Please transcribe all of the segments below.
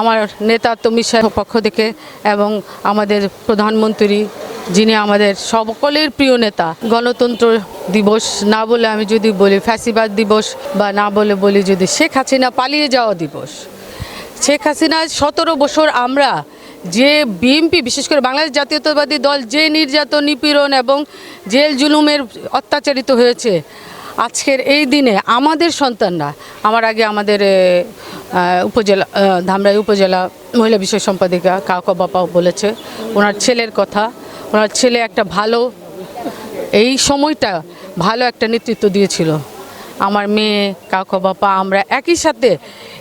আমার নেতা তমির সাহেবের পক্ষ থেকে এবং আমাদের প্রধানমন্ত্রী যিনি আমাদের সকলের প্রিয় নেতা, গণতন্ত্র দিবস না বলে আমি যদি বলি ফ্যাসিবাদ দিবস, বা না বলি যদি শেখ হাসিনা পালিয়ে যাওয়া দিবস। শেখ হাসিনা 17 বছর আমরা যে বিএনপি, বিশেষ করে বাংলাদেশ জাতীয়তাবাদী দল যে নির্যাতন, নিপীড়ন এবং জেল জুলুমের অত্যাচারিত হয়েছে, আজকের এই দিনে আমাদের সন্তানরা, আমার আগে আমাদের উপজেলা ধামরাই উপজেলা মহিলা বিষয় সম্পাদিকা কাউকা বাপাও বলেছে ওনার ছেলের কথা। ওনার ছেলে একটা ভালো, এই সময়টা ভালো একটা নেতৃত্ব দিয়েছিল। আমার মেয়ে, কাউকা বাপা, আমরা একই সাথে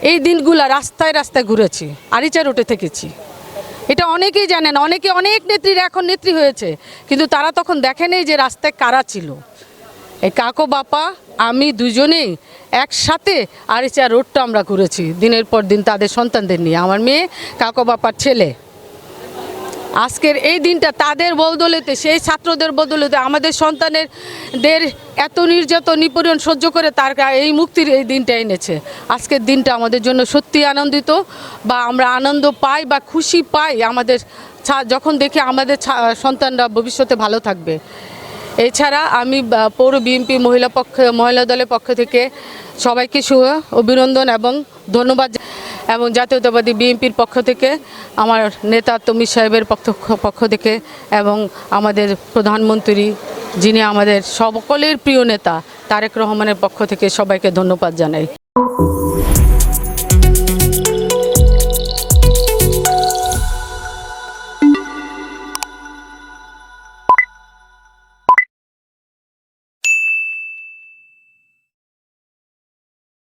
এই দিনগুলা রাস্তায় রাস্তায় ঘুরেছি, আরিচা রোডে থেকেছি। এটা অনেকেই জানেন, অনেক নেত্রীরা এখন নেত্রী হয়েছে, কিন্তু তারা তখন দেখেনি যে রাস্তায় কারা ছিল। এই কাকো বাপা আমি দুজনেই একসাথে আরিচা রোডটা আমরা ঘুরেছি দিনের পর দিন তাদের সন্তানদের নিয়ে। আমার মেয়ে, কাকো বাপার ছেলে। আজকের এই দিনটা তাদের বদৌলতে, সেই ছাত্রদের বদৌলতে আমাদের সন্তানদের এত নির্যাতন নিপীড়ন সহ্য করে তার এই মুক্তির এই দিনটা এনেছে। আজকের দিনটা আমাদের জন্য সত্যি আনন্দিত, বা আমরা আনন্দ পাই বা খুশি পাই আমাদের যখন দেখি আমাদের সন্তানরা ভবিষ্যতে ভালো থাকবে। এছাড়া আমি পৌর বিএনপি মহিলা দলের পক্ষ থেকে সবাইকে অভিনন্দন এবং ধন্যবাদ, এবং জাতীয়তাবাদী বিএনপির পক্ষ থেকে আমার নেতা তমির সাহেবের পক্ষ থেকে এবং আমাদের প্রধানমন্ত্রী যিনি আমাদের সকলের প্রিয় নেতা তারেক রহমানের পক্ষ থেকে সবাইকে ধন্যবাদ জানাই।